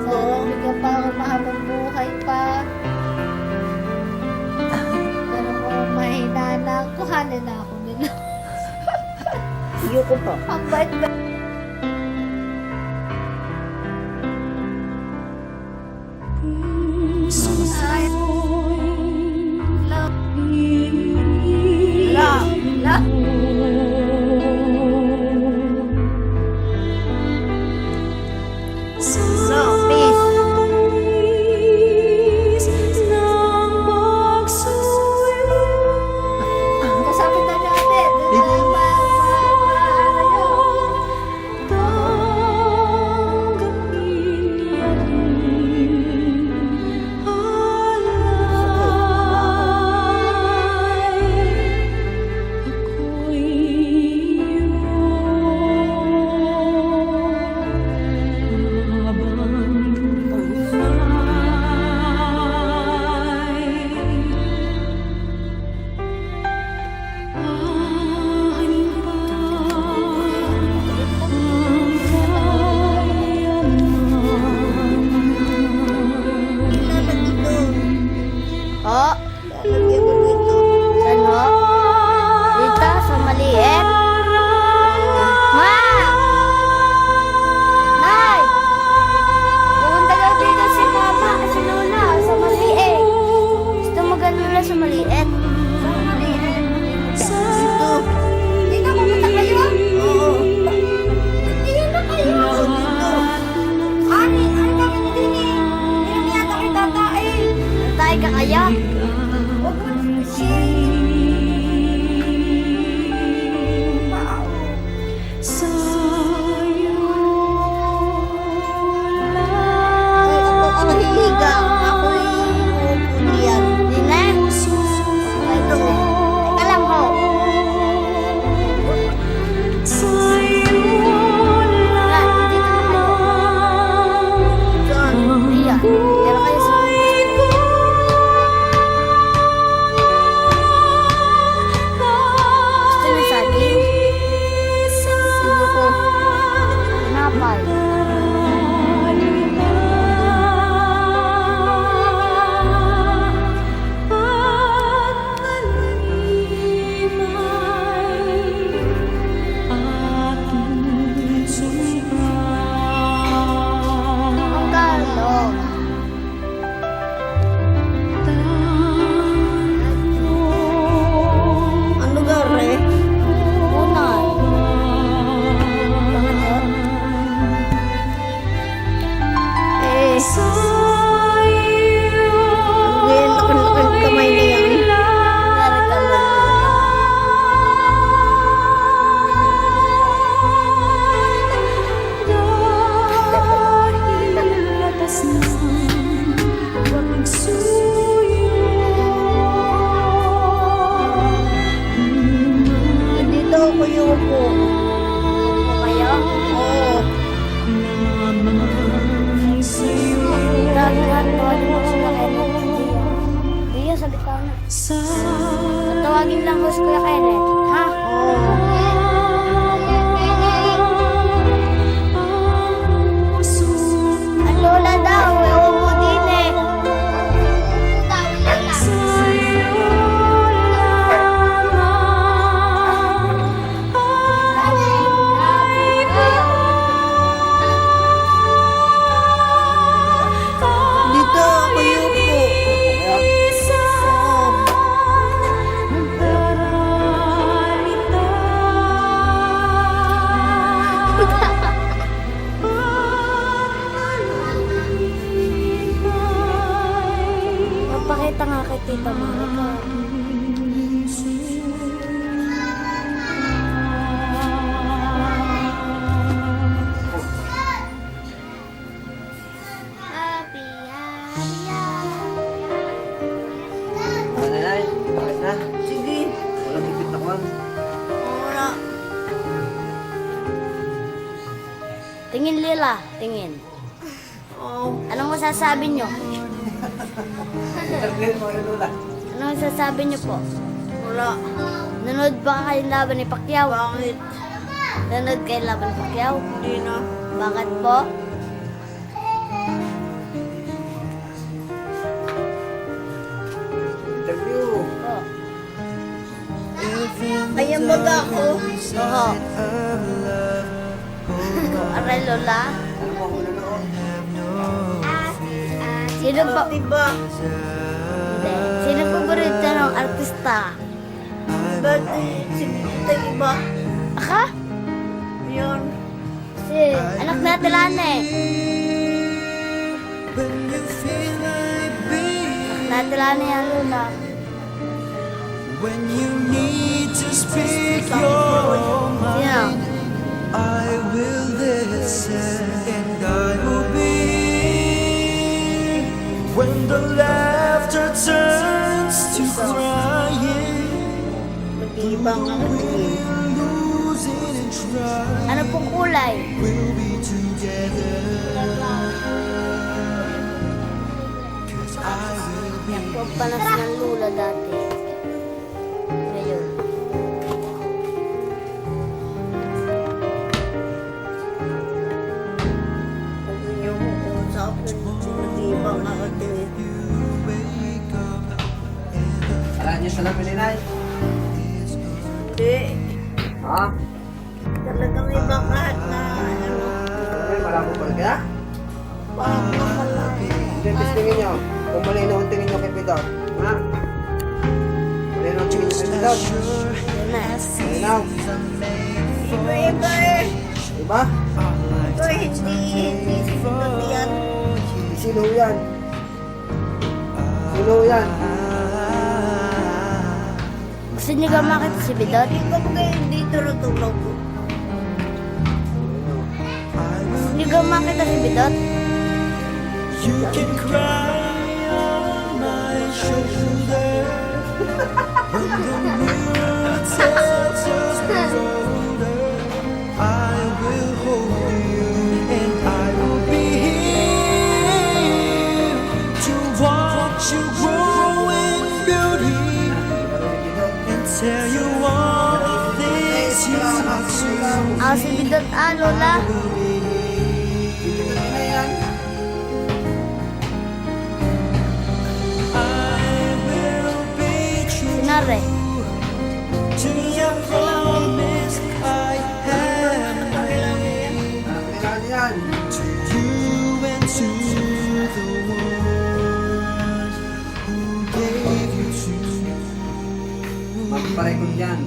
Sana bigyan pa ako mahabang buhay pa. Pero kung mahina na, kuhanin na ako nila. Iyo ko po. Ang bait ba? Ay, love. Love. Love. So, peace. Kasapit na natin. Ano nyo? Oh, Lalagyan ko dito. saan ho? Dito, sa maliit. Ma! Nay! Pumunta daw dito si Mama, si Lola, sa maliit. Gusto mo ganun na sa maliit? Sa maliit? Dito. Dito, pumunta kayo? Oo. Dito na kayo. Oo, dito. Ani, ano kami na din eh? Hindi na yata kayo tatain. Tatay ka kaya? Huwag mo na siya. Ay, ako ang hihiga. Ako'y uupo diyan. Di na? Ito. Teka lang ho. Wala, dito na kayo. Saan? Ayan, tira kayo sa... Gusto niyo saging? Sino ko? Tinapay. Ang kalo. Ang lugar eh? Unay. Eh. Ngayon, lakan-lakan kamay na yan. Dito ako yuko. Kayo? Oo. Tawagin mo sila Kenneth. Iya, sabi ko na. Tawagin lang ko si Kuya Kenneth. Ha? Ang lola daw, uupo din eh. Dito ako yuko. Magpakita nga kay Tita Monica. Happy, Nanay, bakit na? Sige. Walang higit na kwan. Wala. Tingin Lila, tingin. Oo. Anong masasabi nyo? Interview mo rin Lola. Anong masasabi nyo po? Wala. Nanood ba kayo laban ni Pacquiao? Bakit? Nanood kay Laban Pacquiao? Hindi na. Bakit po? Interview. Po. Kaya baga ako. Oo. Aray, Lola. Ano mo ako nanood? Sino pa? Diba? Hindi. Sino paborito ng artista? Ba't si Tita iba? Aka? Yun. Si anak natin Lane. Anak natin Lane yan, Lola. When you need to speak your mind, Sino? I will listen and I will be. When the laughter turns to crying, Nag-iibang ako. we'll lose it and try. Ano pong kulay? We'll be together. 'Cause I will be. Yan po ang panas ng Lola dati. Ngayon. Sabi niyo ko sa akin. Nag-iibang ako. Alam niyo sa lamin ni Nay? Hindi. Ha? Talagang ibang lahat na ano. Ay, malabo pa kaya? Parang pala. Hindi, testingin niyo. Kung malinaw ang tingin niyo kay Pidot. Ha? Malinaw ang tingin niyo kay Pidot. Yun na. Malinaw. Iba-iba eh. Diba? Ito hindi sinunod yan. Sino yan? Sino yan? Gusto niyo ka makita si Bidot? Hindi ko kayo dito natulog ko. Gusto niyo ka makita si Bidot? You can cry on my shoulder when the mirror tells us we're older. I will hold you and I will be here to watch you grow in beauty and tell you all the things you are to. Ah, si Bidot Lola. Sino yan? I will be true Sinare. to your promise I have made Anak ni Lani yan. to you and to the one who gave you to me. Magparekod yan.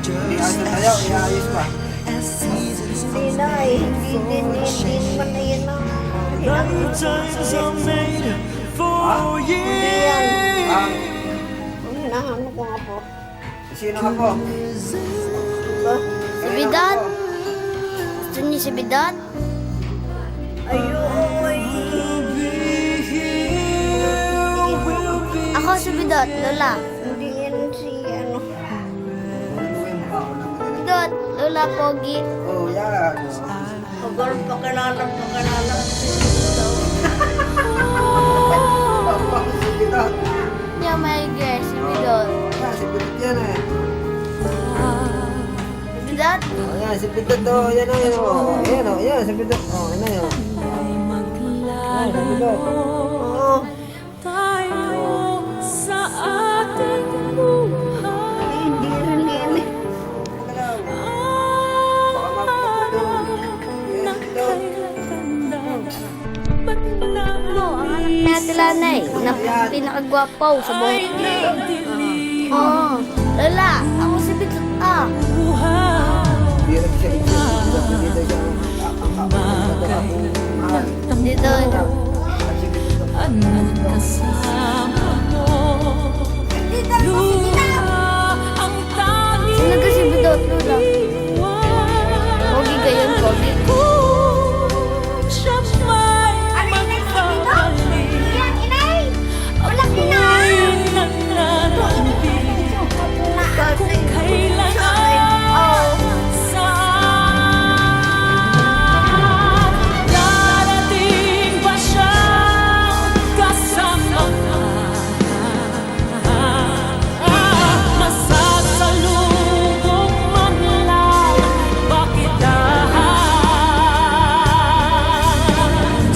Hindi asa tayo, iayos pa. As seasons Hindi na eh. Hindi man na yan ang lifetimes are made for Ah, hinahanap ko nga po. sino ka po? Diba? Si Bidot. Gusto niyo si Bidot? Ayun. Ako si Bidot, Lola. Hindi yan si ano. Bidot, Lola Pogi. Oh, yan. Pagkal pakilala. Papa, si Pidot. Niya may girl, si Bidot. Yan, si Pidot yan eh. Si Bidot? Oh, yan, si Pidot oh. Yan o, yan o. Yan o, yan, si Pidot. Oh, yan o, yan. Yan, si Pidot. Oo. Hindi rin yan eh. Magalaw. Baka magpapatulog. Yan, si Pidot. Ano, ang anak natin Lanay. Na pinakagwapo sa buong Oo. Lola, ako si Bidot Hindi rin siya ito. Dito siya. Mahal. Dito. At si Pidot. Sino ka si Bidot, Lola? Pogi kayo, Pogi. kung kailan saan darating ba siyang kasama ka? Masasalubong man lang ba kita?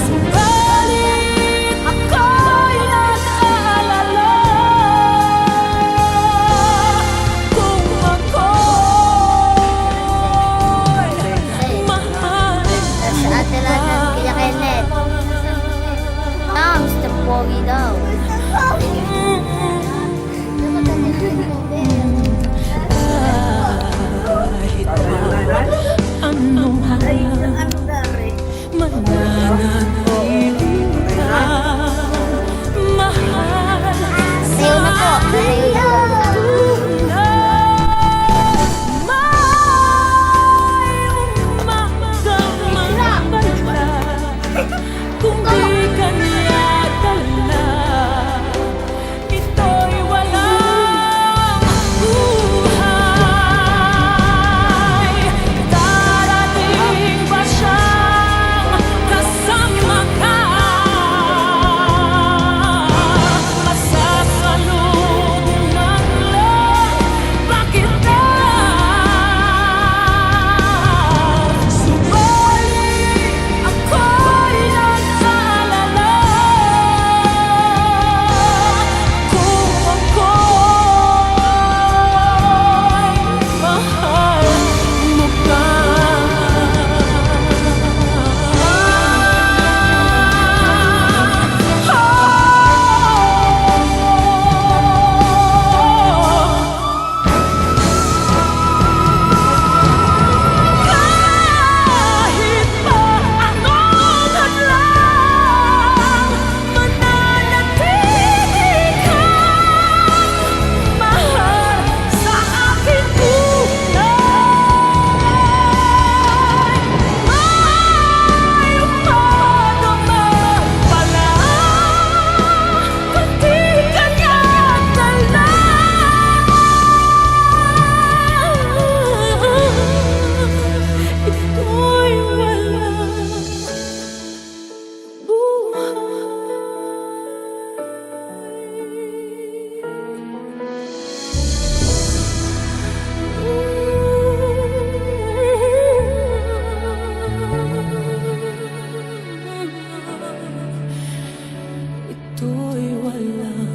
Subalit ako'y nag-aalala kung ako'y mahalin Sa ate lang ng kila Kenneth. Mr. Pogi daw. kahit anong hanggang Ano na rin? mananatiling ka mahal Sayo na po. Sayo na po. kung di ka niya dala, ito'y walang buhay. Darating ba siyang kasama ka? Masasalubong man lang ba kita? Subalit ako'y nag-aalala kung ako'y mahal mo ka. Kahit pa anong hadlang, mananatili kang mahal sa aking buhay. May umadama pala kung di ka niya dala. Ito'y walang buhay. Ito'y walang